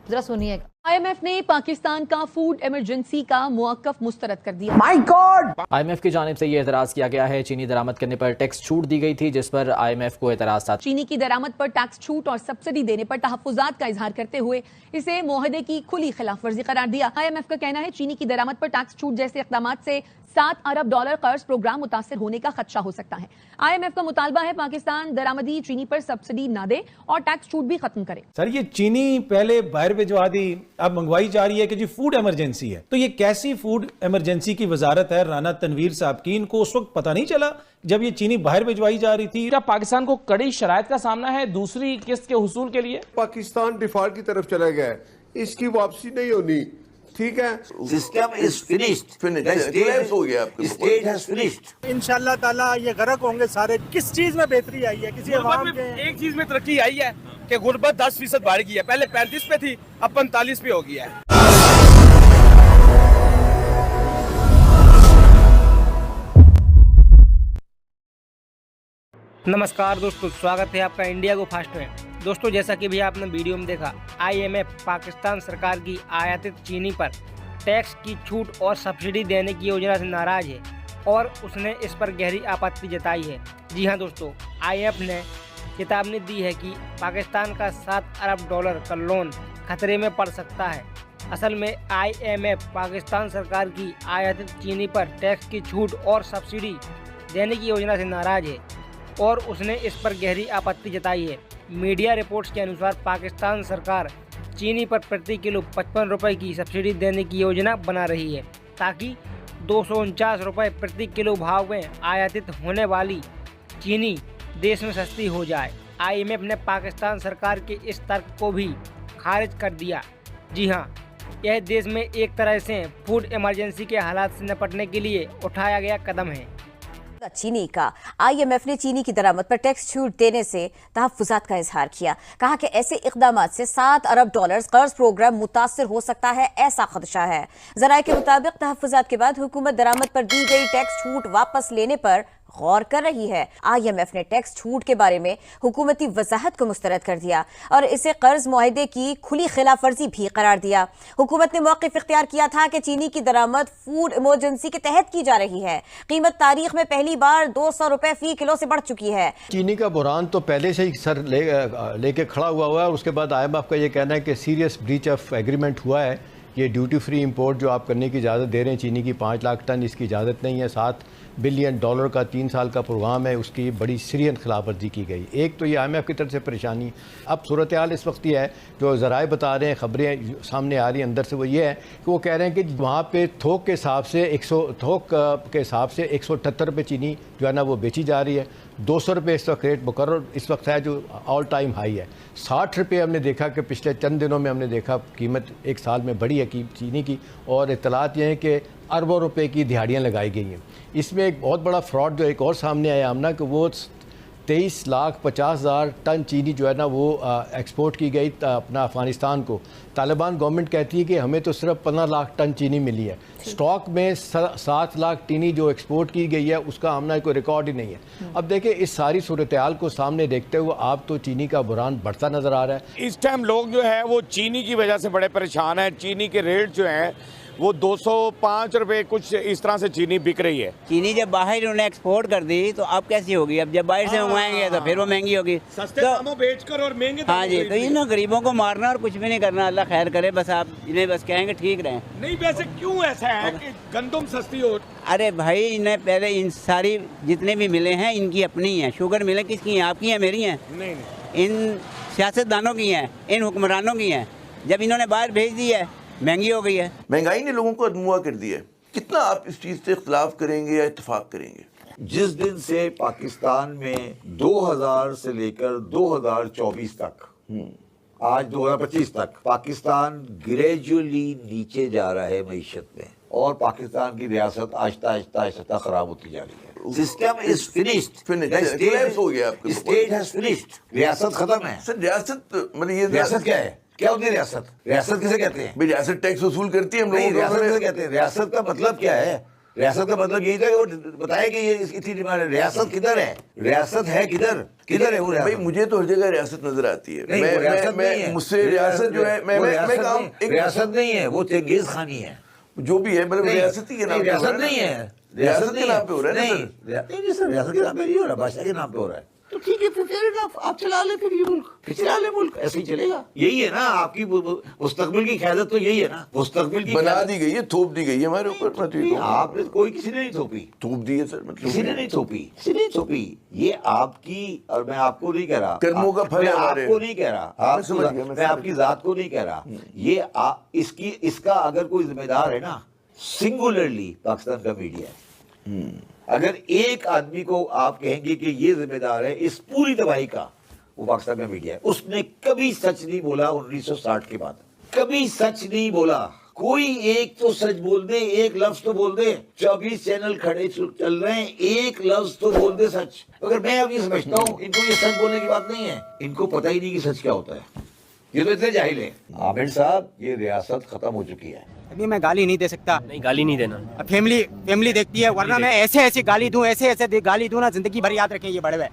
जरा सुनिएगा। IMF ने पाकिस्तान का फूड इमरजेंसी का मौक़िफ़ मुस्तरद कर दिया। My God! IMF की जानिब से ये एतराज़ किया गया है। चीनी दरामद करने पर टैक्स छूट दी गई थी, जिस पर IMF को एतराज़ था। चीनी की दरामद पर टैक्स छूट और सब्सिडी देने पर तहफ़्फ़ुज़ात का इजहार करते हुए इसे मुआहदे की खुली खिलाफ वर्जी करार दिया। IMF का कहना है चीनी की दरामद पर टैक्स छूट जैसे इक़दाम से $7 अरब कर्ज प्रोग्राम मुतासिर होने का खदशा हो सकता है। IMF का मुतालबा है पाकिस्तान दरामदी चीनी पर सब्सिडी न दे और टैक्स छूट भी खत्म करे। सर, ये चीनी पहले बाहर भिजवा दी, अब मंगवाई जा रही है कि जी फूड इमरजेंसी है। तो ये कैसी फूड इमरजेंसी की वजारत है राना तनवीर साहब की? इनको उस वक्त पता नहीं चला जब ये चीनी बाहर भिजवाई जा रही थी? क्या पाकिस्तान को कड़ी शराइत का सामना है दूसरी किस्त के हुसूल के लिए? पाकिस्तान डिफॉल्ट की तरफ चला गया है, इसकी वापसी नहीं होनी। ठीक है, system is finished, state has finished. इंशाल्लाह ताला ये गरक होंगे सारे। किस चीज में बेहतरी आई है? किसी अवाम के एक चीज में तरक्की आई है कि गुर्बत 10% बढ़ गई है। पहले 35 पे थी, अब 45 पे हो गई है। नमस्कार दोस्तों, स्वागत है आपका इंडिया गो फास्ट में। दोस्तों, जैसा कि भी आपने वीडियो में देखा, IMF पाकिस्तान सरकार की आयातित चीनी पर टैक्स की छूट और सब्सिडी देने की योजना से नाराज़ है और उसने इस पर गहरी आपत्ति जताई है। जी हाँ दोस्तों, IMF ने चेतावनी दी है कि पाकिस्तान का $7 अरब का लोन खतरे में पड़ सकता है। असल में IMF पाकिस्तान सरकार की आयातित चीनी पर टैक्स की छूट और सब्सिडी देने की योजना से नाराज़ है और उसने इस पर गहरी आपत्ति जताई है। मीडिया रिपोर्ट्स के अनुसार पाकिस्तान सरकार चीनी पर प्रति किलो 55 रुपये की सब्सिडी देने की योजना बना रही है ताकि 249 रुपये प्रति किलो भाव में आयातित होने वाली चीनी देश में सस्ती हो जाए। IMF ने पाकिस्तान सरकार के इस तर्क को भी खारिज कर दिया। जी हाँ, यह देश में एक तरह से फूड इमरजेंसी के हालात से निपटने के लिए उठाया गया कदम है। चीनी का IMF ने चीनी की दरामद पर टैक्स छूट देने से तहफ़्फ़ुज़ात का इजहार किया। कहा कि ऐसे इक़दाम से $7 अरब कर्ज प्रोग्राम मुतासिर हो सकता है, ऐसा खदशा है। ज़राए के मुताबिक तहफ़्फ़ुज़ात के बाद हुकूमत दरामद पर दी गई टैक्स छूट वापस लेने पर गौर कर रही है। IMF ने टैक्स छूट के बारे में हुकूमती वजाहत को मुस्तरद कर दिया और इसे कर्ज मुआहदे की खुली खिलाफ वर्जी भी करार दिया। हुकूमत ने मौक़िफ़ इख्तियार किया था कि चीनी की दरामद फूड इमरजेंसी के तहत की जा रही है। कीमत तारीख में पहली बार 200 रुपये फी किलो से बढ़ चुकी है। चीनी का बुरान तो पहले से ही सर लेके खड़ा हुआ है और उसके बाद IMF का ये कहना है कि सीरियस ब्रीच ऑफ एग्रीमेंट हुआ है। ये ड्यूटी फ्री इंपोर्ट जो आप करने की इजाज़त दे रहे हैं चीनी की 5 लाख टन, इसकी इजाज़त नहीं है। $7 बिलियन का 3 साल का प्रोग्राम है, उसकी बड़ी सीरियस खिलाफ वर्जी की गई। एक तो ये IMF की तरफ से परेशानी। अब सूरत हाल इस वक्त ये है, जो ज़राए बता रहे हैं, खबरें सामने आ रही हैं अंदर से, वो ये है कि वो कह रहे हैं कि वहाँ पे थोक के हिसाब से 178 रुपये चीनी जो है ना वो बेची जा रही है। 200 रुपये इस वक्त रेट मुकर्रर इस वक्त है जो ऑल टाइम हाई है। 60 रुपये हमने देखा कि पिछले चंद दिनों में हमने देखा कीमत एक साल में बढ़ी है चीनी की। और इत्तलात ये हैं कि अरबों रुपए की दिहाड़ियाँ लगाई गई हैं। इसमें एक बहुत बड़ा फ्रॉड जो एक और सामने आया हमना कि वो 23,50,000 टन चीनी जो है ना वो एक्सपोर्ट की गई अपना अफ़गानिस्तान को। तालिबान गवर्नमेंट कहती है कि हमें तो सिर्फ 15 लाख टन चीनी मिली है। स्टॉक में 7 लाख चीनी जो एक्सपोर्ट की गई है उसका हमने कोई रिकॉर्ड ही नहीं है। अब देखिए, इस सारी सूरत हाल को सामने देखते हुए आप तो चीनी का बुरान बढ़ता नज़र आ रहा है। इस टाइम लोग जो है वो चीनी की वजह से बड़े परेशान हैं। चीनी के रेट जो हैं वो 205 रुपये कुछ इस तरह से चीनी बिक रही है। चीनी जब बाहर उन्होंने एक्सपोर्ट कर दी तो अब कैसी होगी? अब जब बाहर से मंगवाएंगे तो फिर वो महंगी होगी। सस्ते दामों बेचकर और महंगे दामों हाँ जी, तो ये ना गरीबों को मारना और कुछ भी नहीं करना। अल्लाह खैर करे, बस आप इन्हें बस कहेंगे ठीक रहें। नहीं, वैसे क्यों ऐसा है कि गंदम सस्ती हो? अरे भाई, इन्हें पहले इन सारी जितने भी मिले हैं इनकी अपनी हैं। शुगर मिले किसकी हैं? आपकी हैं, मेरी हैं? नहीं, इन सियासतदानों की हैं, इन हुक्मरानों की हैं। जब इन्होंने बाहर भेज दी है, महंगी हो गई है। महंगाई ने लोगों को अदमुआ कर दिया है। कितना आप इस चीज से इख्तिलाफ करेंगे या इत्तेफाक करेंगे? जिस दिन से पाकिस्तान में 2000 से लेकर 2024 तक, आज 2025 तक पाकिस्तान ग्रेजुअली नीचे जा रहा है मईशत में और पाकिस्तान की रियासत आहिस्ता आहिस्ता खराब होती जा रही है। सिस्टम इज फिनिश्ड, हो गया, स्टेट हैज फिनिश्ड। रियासत खत्म है। सर, रियासत मतलब ये रियासत क्या है? क्या होती है रियासत? रियासत किसे कहते हैं? भाई, रियासत टैक्स वसूल करती है हम लोग। रियासत किसे कहते हैं? रियासत का मतलब क्या है? रियासत का मतलब यही था कि वो बताया कि ये इतनी डिमांड है। रियासत किधर है? रियासत है किधर? किधर है वो भाई रियासत? मुझे तो हर जगह रियासत नजर आती है। नहीं, वो रियासत नहीं है। मुझसे रियासत जो है मैं काम रियासत नहीं है, वो चंगेज खानी है जो भी है, मतलब रियासत ही के नाम पे हो रहा रियासत नहीं है, रियासत के नाम पे हो रहा है ना नहीं नहीं सर, रियासत के नाम पे नहीं हो रहा, बादशाह के नाम पे हो रहा है। तो ठीक है, फिर fair enough, आप चला ले फिर ये मुल्क, फिर चला ले मुल्क, ऐसे ही चलेगा। यही है ना आपकी मुस्तकबिल की क़यादत, तो यही है ना मुस्तकबिल की बना दी गई है, थोप दी गई है हमारे ऊपर। आपने कोई किसी ने नहीं थोपी, थोप दी है सर, मतलब किसी ने नहीं थोपी, किसी ने नहीं थोपी। ये आपकी, और मैं आपको नहीं कह रहा, कर्मों का फल मैं है हमारे। आपको नहीं कह रहा, मैं आपकी जात को नहीं कह रहा। ये इसका अगर कोई जिम्मेदार है ना, सिंगुलरली पाकिस्तान का मीडिया है। अगर एक आदमी को आप कहेंगे कि ये जिम्मेदार है इस पूरी तबाही का, वो पाकिस्तान का मीडिया है। उसने कभी सच नहीं बोला 1960 के बाद, कभी सच नहीं बोला। कोई एक तो सच बोल दे, एक लफ्ज तो बोल दे। 24 चैनल खड़े चल रहे हैं, एक लफ्ज तो बोल दे सच। अगर मैं अब ये समझता हूँ इनको ये सच बोलने की बात नहीं है, इनको पता ही नहीं कि सच क्या होता है। ये तो इतने जाहिल है। आमिर साहब, ये रियासत खत्म हो चुकी है। अभी मैं गाली नहीं दे सकता। नहीं, गाली नहीं देना। फैमिली देखती है, वरना मैं ऐसे गाली दूं, ऐसे गाली दूं ना, जिंदगी भर याद रखें ये बड़े हुए।